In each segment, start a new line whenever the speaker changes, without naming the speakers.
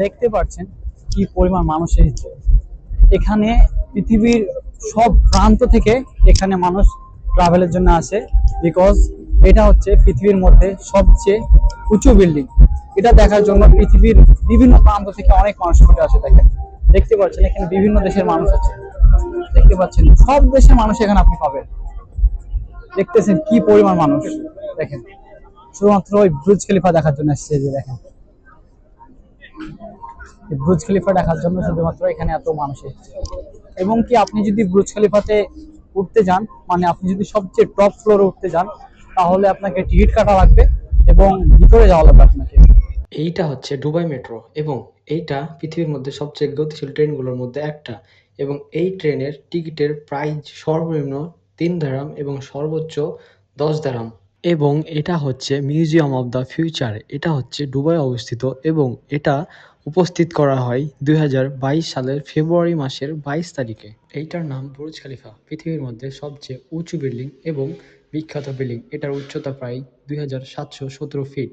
দেখতে পাচ্ছেন কি পরিমাণ মানুষ এসেছে এখানে। পৃথিবীর সব প্রান্ত থেকে এখানে মানুষ ট্রাভেলের জন্য আসে, বিকজ এটা হচ্ছে পৃথিবীর মধ্যে সবচেয়ে উঁচু বিল্ডিং। এটা দেখার জন্য পৃথিবীর বিভিন্ন প্রান্ত থেকে অনেক মানুষ ছুটে আসে। দেখেন, দেখতে পাচ্ছেন এখানে বিভিন্ন দেশের মানুষ আছে। দেখতে পাচ্ছেন সব দেশের মানুষ এখানে আপনি পাবেন। দেখতেছেন কি পরিমাণ মানুষ। দেখেন, শুধুমাত্র ওই ব্রুজ খলিফা দেখার জন্য এসেছে। যে দেখেন, ব্রুজ খলিফা দেখার জন্য শুধুমাত্র এখানে এত মানুষ এসেছে। এবং কি আপনি যদি ব্রুজ খলিফাতে উঠতে যান, মানে আপনি যদি সবচেয়ে টপ ফ্লোরে উঠতে যান, তাহলে আপনাকে টিকিট কাটা লাগবে এবং ভিতরে যাওয়া লাগবে আপনাকে।
এইটা হচ্ছে দুবাই মেট্রো এবং এইটা পৃথিবীর মধ্যে সবচেয়ে গতিশীল ট্রেনগুলোর মধ্যে একটা। এবং এই ট্রেনের টিকিটের প্রাইস সর্বনিম্ন 3 দিরহাম এবং সর্বোচ্চ 10 দিরহাম। এবং এটা হচ্ছে মিউজিয়াম অফ দ্য ফিউচার। এটা হচ্ছে দুবাই অবস্থিত এবং এটা উপস্থিত করা হয় 2022 সালের ফেব্রুয়ারি মাসের 22 তারিখে। এইটার নাম বুর্জ খলিফা, পৃথিবীর মধ্যে সবচেয়ে উঁচু বিল্ডিং এবং বিখ্যাত বিল্ডিং। এটার উচ্চতা প্রায় 2717 ফিট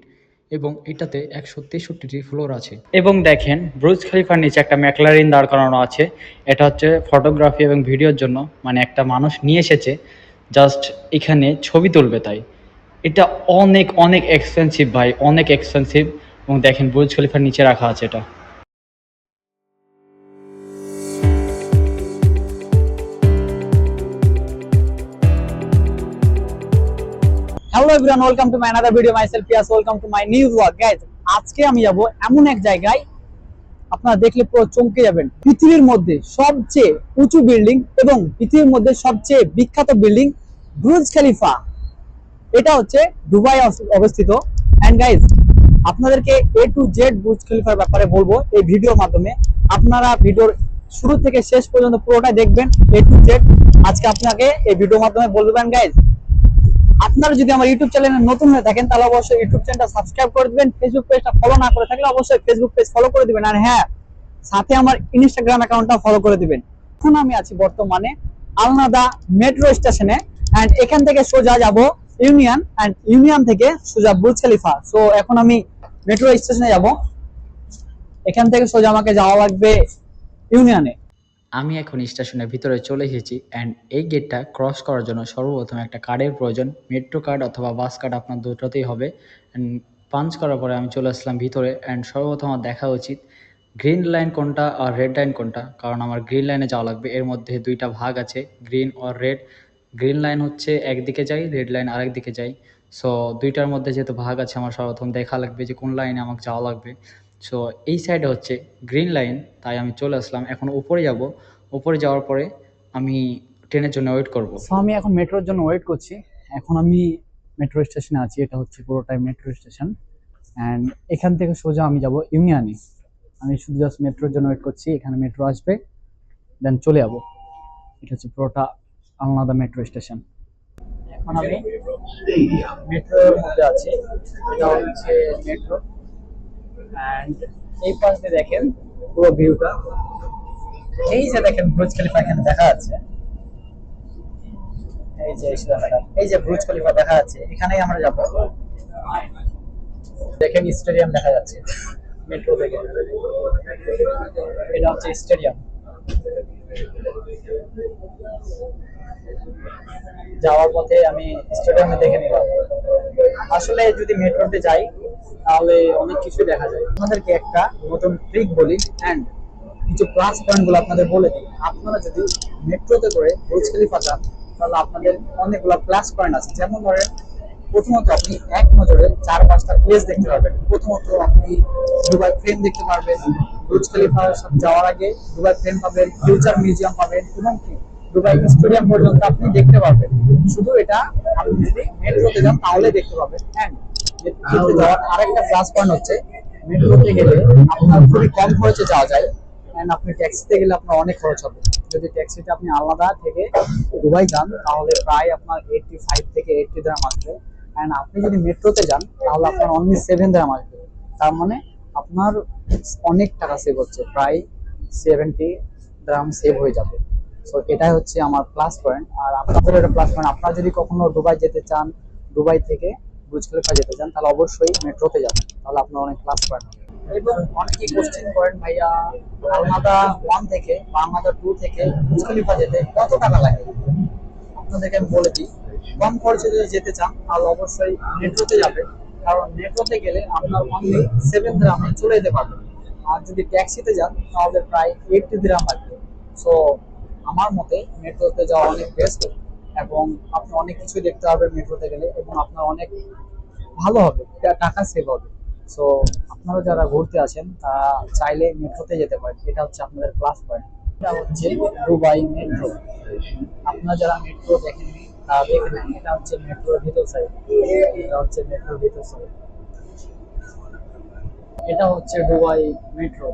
এবং এটাতে 163টি ফ্লোর আছে।
এবং দেখেন, ব্রুজ খলিফার নিচে একটা ম্যাকলারিন দাঁড় করানো আছে। এটা হচ্ছে ফটোগ্রাফি এবং ভিডিওর জন্য, মানে একটা মানুষ নিয়ে এসেছে জাস্ট এখানে ছবি তুলবে তাই। এটা অনেক অনেক এক্সপেন্সিভ ভাই, অনেক এক্সপেন্সিভ। এবং দেখেন বুর্জ খলিফার নিচে রাখা আছে এটা। Hello everyone, welcome to my another video. Myself Piyas, welcome to my new blog. Guys, আজকে আমি যাব এমন এক জায়গায় আপনারা দেখলে পুরো চমকে যাবেন। পৃথিবীর মধ্যে সবচেয়ে উঁচু বিল্ডিং এবং পৃথিবীর মধ্যে সবচেয়ে বিখ্যাত বিল্ডিং বুর্জ খলিফা। এটা হচ্ছে দুবাই অবস্থিত। এন্ড গাইস, আপনাদেরকে এ টু জেড বুর্জ খলিফার ব্যাপারে বলবো এই ভিডিওর মাধ্যমে। আপনারা ভিডিওর শুরু থেকে শেষ পর্যন্ত পুরোটাই দেখবেন, এ টু জেড। আজকে আপনাকে এই ভিডিওর মাধ্যমে বলবেন। গাইস, আপনারা যদি আমার ইউটিউব চ্যানেলে নতুন হয়ে থাকেন তাহলে অবশ্যই ইউটিউব চ্যানেলটা সাবস্ক্রাইব করে দিবেন। ফেসবুক পেজটা ফলো না করে থাকলে অবশ্যই ফেসবুক পেজ ফলো করে দিবেন। আর হ্যাঁ, সাথে আমার ইনস্টাগ্রাম অ্যাকাউন্টটা ফলো করে দিবেন। এখন আমি আছি বর্তমানে আলনাদা মেট্রো স্টেশনে। এন্ড এখান থেকে সোজা যাব ইউনিয়ন, এন্ড ইউনিয়ন থেকে সোজা বুর্জ খলিফা। সো এখন আমি মেট্রো স্টেশনে যাব। এখান থেকে সোজা আমাকে যাওয়া লাগবে ইউনিয়নে।
আমি এখন স্টেশনের ভিতরে চলে এসেছি অ্যান্ড এই গেটটা ক্রস করার জন্য সর্বপ্রথম একটা কার্ডের প্রয়োজন। মেট্রো কার্ড অথবা বাস কার্ড, আপনার দুটোতেই হবে। অ্যান্ড পাঞ্চ করার পরে আমি চলে আসলাম ভিতরে। অ্যান্ড সর্বপ্রথম আমার দেখা উচিত গ্রিন লাইন কোনটা আর রেড লাইন কোনটা, কারণ আমার গ্রিন লাইনে যাওয়া লাগবে। এর মধ্যে দুইটা ভাগ আছে, গ্রিন আর রেড। গ্রিন লাইন হচ্ছে একদিকে যাই, রেড লাইন আরেক দিকে যাই। সো দুইটার মধ্যে যেহেতু ভাগ আছে, আমার সর্বপ্রথম দেখা লাগবে যে কোন লাইনে আমাকে যাওয়া লাগবে। সো এই সাইডে হচ্ছে গ্রিন লাইন, তাই আমি চলে আসলাম। এখন উপরে যাব। উপরে যাওয়ার পরে আমি ট্রেনের জন্য ওয়েট করব।
সো আমি এখন মেট্রোর জন্য ওয়েট করছি। এখন আমি মেট্রো স্টেশনে আছি। এটা হচ্ছে পুরোটাই মেট্রো স্টেশন। অ্যান্ড এখান থেকে সোজা আমি যাব ইউনিয়নে। আমি শুধু জাস্ট মেট্রোর জন্য ওয়েট করছি, এখানে মেট্রো আসবে, দেন চলে যাবো। এটা হচ্ছে পুরোটা আলনাদা মেট্রো স্টেশন। এখন আমি মেট্রোর মধ্যে আছি। এটা হচ্ছে মেট্রো। অ্যান্ড এই পাশ দিয়ে দেখেন পুরো ভিউটা। এই যে দেখেন বুর্জ খলিফা এখানে দেখা যাচ্ছে। এই যে বুর্জ খলিফা দেখা যাচ্ছে, এখানেই আমরা যাব। দেখেন স্টেডিয়াম দেখা যাচ্ছে মেট্রো থেকে। এটা হচ্ছে স্টেডিয়াম। যাওয়ার পথে আমি স্টেডিয়ামে দেখে নিলাম। আসলে যদি মেট্রোতে যাই তাহলে অনেক কিছু দেখা যায়। আপনাদেরকে একটা নতুন ট্রিক বলি এন্ড কিছু প্লাস পয়েন্ট গুলো আপনাদের বলে দিই। আপনারা যদি মেট্রোতে করে বুর্জ খলিফা যান তাহলে আপনাদের অনেকগুলো প্লাস পয়েন্ট আছে। যেমন ধরেন, প্রথমত আপনি এক নজরে 4-5টা প্লেস দেখতে পারবেন। প্রথমত আপনি দুবাই ফ্রেম দেখতে পারবেন। বুর্জ খলিফা যাওয়ার আগে দুবাই ফ্রেম পাবেন, ফিউচার মিউজিয়াম পাবেন এবং কি দুবাই স্টেডিয়াম পর্যন্ত আপনি দেখতে পারবেন। শুধু এটা আপনি যদি মেট্রোতে যান তাহলে দেখতে পাবেন। হ্যাঁ, মেট্রোতে যাওয়ার আরেকটা প্লাস পয়েন্ট হচ্ছে মেট্রোতে গেলে আপনার খুবই কম খরচে যাওয়া যায়। এন্ড আপনি ট্যাক্সিতে গেলে আপনার অনেক খরচ হবে। যদি ট্যাক্সিতে আপনি আলাদা থেকে দুবাই যান তাহলে প্রায় আপনার 85 থেকে 80 দিরহাম আসবে। এন্ড আপনি যদি মেট্রোতে যান তাহলে আপনার অনলি 7 দিরহাম আসবে। তার মানে আপনার অনেক টাকা সেভ হচ্ছে, প্রায় 70 দিরহাম সেভ হয়ে যাবে। সো এটাই হচ্ছে আমার প্লাস পয়েন্ট। আর আপনাদের একটা প্লাস পয়েন্ট, আপনারা যদি কখনো দুবাই যেতে চান, দুবাই থেকে বুর্জ খলিফা যেতে চান, তাহলে অবশ্যই মেট্রোতে যাবেন, তাহলে আপনার অনেক প্লাস পয়েন্ট হবে। এবং অনেকেই কোশ্চেন করেন ভাইয়া আলমাদা 1 থেকে বা আলমাদা 2 থেকে বুর্জ খলিফা যেতে কত টাকা লাগে। আপনাদেরকে আমি বলে দিই, কম খরচে যদি যেতে চান তাহলে অবশ্যই মেট্রোতে যাবেন, কারণ মেট্রোতে গেলে আপনার অনলি 7 দিরহামে চলে যেতে পারবেন। আর যদি ট্যাক্সিতে যান তাহলে প্রায় 80 দিরহাম লাগবে। সো আমার মতে মেট্রোতে যাওয়া অনেক বেস্ট, এবং আপনি অনেক কিছু দেখতে পারবেন মেট্রোতে গেলে, এবং আপনার অনেক ভালো হবে, টাকা সেভ হবে। সো আপনারা যারা ঘুরতে আছেন তারা চাইলে মেট্রোতে যেতে পারেন, এটা হচ্ছে আপনাদের প্লাস পয়েন্ট। এটা হচ্ছে দুবাই মেট্রো। আপনারা যারা মেট্রো দেখেননি তারা দেখে নেন, এটা হচ্ছে মেট্রোর ভিতর সাইড, এটা হচ্ছে মেট্রোর ভিতর সাইড, এটা হচ্ছে দুবাই মেট্রো।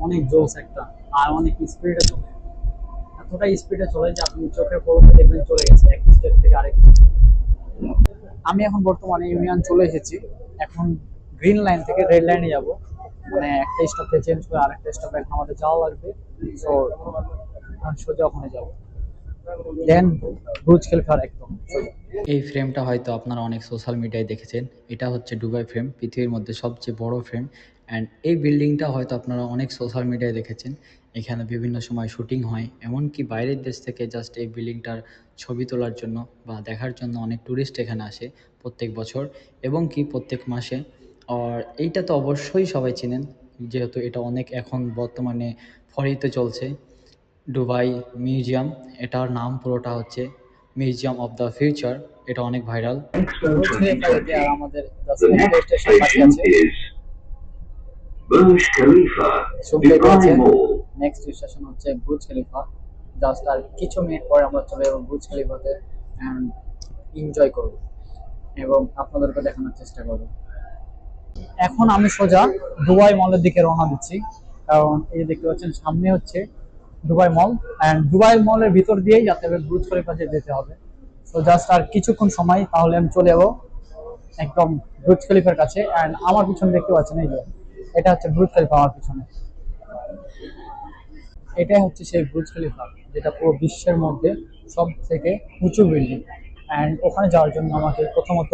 অনেক জোস একটা, আর অনেক স্পিডে চলে, এতটাই স্পিডে চলে যে আপনি চোখের পলকে দেখবেন চলে গেছে এক স্টেট থেকে আরেক স্টেট। আমি এখন বর্তমানে ইউনিয়ন চলে এসেছি, এখন গ্রিন লাইন থেকে রেড লাইনে যাব, মানে একটা স্টপে চেঞ্জ করে আরেকটা স্টপে এখন আমাদের যাওয়া লাগবে। সো সোজা ওখানে যাবো, দেন বুর্জ খলিফার একদম সোজা।
এই ফ্রেমটা হয়তো আপনারা অনেক সোশ্যাল মিডিয়ায় দেখেছেন। এটা হচ্ছে দুবাই ফ্রেম, পৃথিবীর মধ্যে সবচেয়ে বড় ফ্রেম। অ্যান্ড এই বিল্ডিংটা হয়তো আপনারা অনেক সোশ্যাল মিডিয়ায় দেখেছেন। এখানে বিভিন্ন সময় শুটিং হয়, এমনকি বাইরের দেশ থেকে জাস্ট এই বিল্ডিংটার ছবি তোলার জন্য বা দেখার জন্য অনেক ট্যুরিস্ট এখানে আসে প্রত্যেক বছর এবং কি প্রত্যেক মাসে। আর এইটা তো অবশ্যই সবাই চেনেন, যেহেতু এটা অনেক এখন বর্তমানে ফরিতে চলছে। দুবাই মিউজিয়াম, এটার নাম পুরোটা হচ্ছে মিউজিয়াম অফ দ্য ফিউচার। এটা অনেক ভাইরাল।
বুর্জ খলিফা যেতে আর আমাদের জাস্ট একটা স্টেশন বাকি আছে,
Burj Khalifa,
শুনতে পেয়েছে।
Dubai Mall.
নেক্সট স্টেশন হচ্ছে বুর্জ খলিফা, জাস্ট আর কিছু মিনিট পরে আমরা চলে যাবো বুর্জ খলিফাতে অ্যান্ড এনজয় করব এবং আপনাদেরকে দেখানোর চেষ্টা করব। এখন আমি সোজা দুবাই মলের দিকে রওনা দিচ্ছি, কারণ এই যে দেখতে পাচ্ছেন সামনে হচ্ছে দুবাই মল, অ্যান্ড দুবাই মলের ভিতর দিয়েই যাতে হবে বুর্জ খলিফাতে যেতে হবে। তো জাস্ট আর কিছুক্ষণ সময়, তাহলে আমি চলে যাবো একদম বুর্জ খলিফার কাছে। অ্যান্ড আমার পিছনে দেখতে পাচ্ছেন এই যে এটা হচ্ছে বুর্জ খলিফা, আমার পিছনে এটাই হচ্ছে সেই বুর্জ খলিফা, যেটা পুরো বিশ্বের মধ্যে সব থেকে উঁচু বিল্ডিং। অ্যান্ড ওখানে যাওয়ার জন্য আমাকে প্রথমত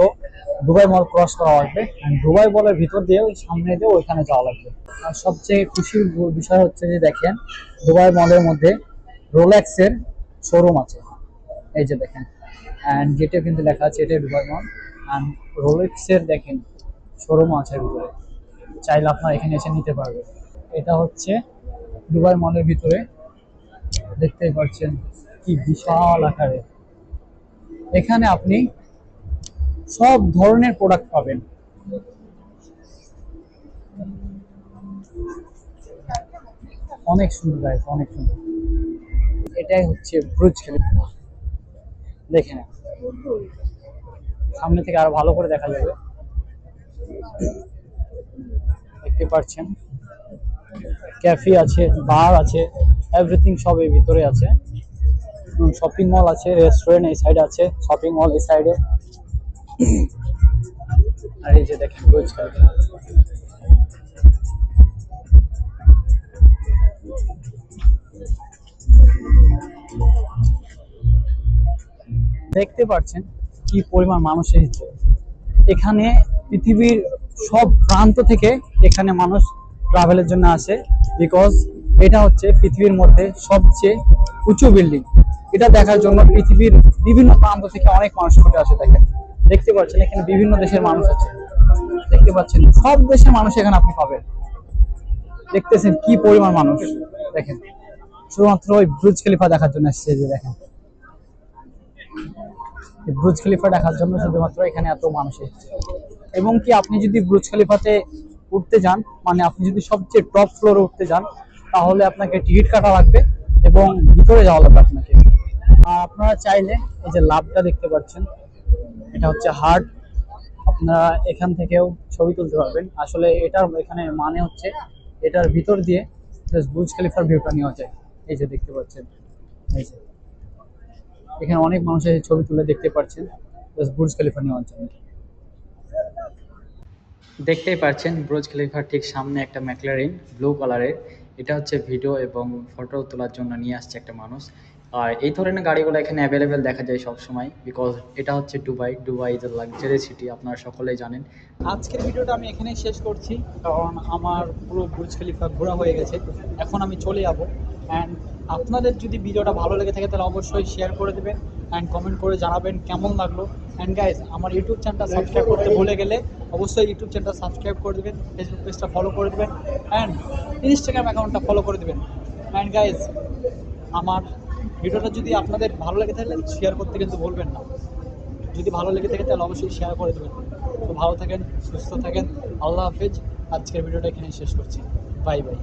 দুবাই মল ক্রস করা লাগবে, অ্যান্ড দুবাই মলের ভিতর দিয়ে ওই সামনে দিয়ে ওইখানে যাওয়া লাগবে। আর সবচেয়ে খুশির বিষয় হচ্ছে যে দেখেন দুবাই মলের মধ্যে রোলেক্সের শোরুম আছে, এই যে দেখেন, অ্যান্ড গেটে কিন্তু লেখা আছে এটা দুবাই মল। অ্যান্ড রোলেক্সের দেখেন শোরুমও আছে ভিতরে, চাইলে আপনারা এখানে এসে নিতে পারবেন। এটা হচ্ছে দুবাই মলের ভিতরে, দেখতেই পাচ্ছেন কি বিশাল আকারে। এখানে আপনি সব ধরনের প্রোডাক্ট পাবেন, অনেক সুন্দর গাইস, অনেক সুন্দর। এটাই হচ্ছে বুর্জ খলিফা, দেখেন সামনে থেকে আরো ভালো করে দেখা যাবে, দেখতে পাচ্ছেন ক্যাফে আছে, বার আছে, এভরিথিং সব এর ভিতরে আছে। শপিং মল আছে, রেস্টুরেন্ট এই সাইডে আছে, শপিং মল এই সাইডে। আর এই যে দেখেন বুর্জ খলিফা, দেখতে পাচ্ছেন কি পরিমাণ মানুষ এসেছে এখানে। পৃথিবীর সব প্রান্ত থেকে এখানে মানুষ ট্রাভেলের জন্য আসে, বিকজ এটা হচ্ছে পৃথিবীর মধ্যে সবচেয়ে উঁচু বিল্ডিং। এটা দেখার জন্য পৃথিবীর বিভিন্ন প্রান্ত থেকে অনেক মানুষ ছুটে আসে। দেখেন, দেখতে পাচ্ছেন এখানে বিভিন্ন দেশের মানুষ আছে, দেখতে পাচ্ছেন সব দেশের মানুষ এখানে আপনি পাবেন। দেখতেছেন কি পরিমাণ মানুষ, দেখেন শুধুমাত্র ওই বুর্জ খলিফা দেখার জন্য এসেছে। যে দেখেন এই বুর্জ খলিফা দেখার জন্য শুধুমাত্র এখানে এত মানুষ এসেছে। এবং কি আপনি যদি বুর্জ খলিফাতে উঠতে যান, মানে আপনি যদি সবচেয়ে টপ ফ্লোরে উঠতে যান, তাহলে আপনাকে টিকিট কাটা লাগবে এবং ভিতরে যাওয়া লাগবে আপনাকে। আর আপনারা চাইলে এই যে লাভটা দেখতে পাচ্ছেন, এটা হচ্ছে হার্ট, আপনারা এখান থেকেও ছবি তুলতে পারবেন। আসলে এটার এখানে মানে হচ্ছে এটার ভিতর দিয়ে বুর্জ খলিফার ভিউটা নেওয়া যায়। এই যে দেখতে পাচ্ছেন, এই যে এখানে অনেক মানুষের ছবি তুলে দেখতে পাচ্ছেন বুর্জ খলিফা নেওয়ার জন্য।
দেখতেই পাচ্ছেন বুর্জ খলিফার ঠিক সামনে একটা ম্যাকলারেন ব্লু কালারের, এটা হচ্ছে ভিডিও এবং ফটো তোলার জন্য নিয়ে আসছে একটা মানুষ। আর এই ধরনের গাড়িগুলো এখানে অ্যাভেলেবেল দেখা যায় সব সময়, বিকজ এটা হচ্ছে Dubai. Dubai is a luxury city, আপনারা সকলেই জানেন।
আজকের ভিডিওটা আমি এখানেই শেষ করছি, কারণ আমার পুরো বুর্জ খলিফা ঘোরা হয়ে গেছে। এখন আমি চলে যাবো। অ্যান্ড আপনাদের যদি ভিডিওটা ভালো লেগে থাকে তাহলে অবশ্যই শেয়ার করে দেবেন অ্যান্ড কমেন্ট করে জানাবেন কেমন লাগলো। অ্যান্ড গাইজ, আমার ইউটিউব চ্যানেলটা সাবস্ক্রাইব করতে ভুলে গেলে অবশ্যই ইউটিউব চ্যানেলটা সাবস্ক্রাইব করে দেবেন, ফেসবুক পেজটা ফলো করে দেবেন অ্যান্ড ইনস্টাগ্রাম অ্যাকাউন্টটা ফলো করে দেবেন। অ্যান্ড গাইজ, আমার ভিডিওটা যদি আপনাদের ভালো লেগে থাকে শেয়ার করতে কিন্তু ভুলবেন না। যদি ভালো লেগে থাকে তাহলে অবশ্যই শেয়ার করে দেবেন। তো ভালো থাকেন, সুস্থ থাকেন, আল্লাহ হাফেজ। আজকের ভিডিওটা এখানে শেষ করছি। Bye bye.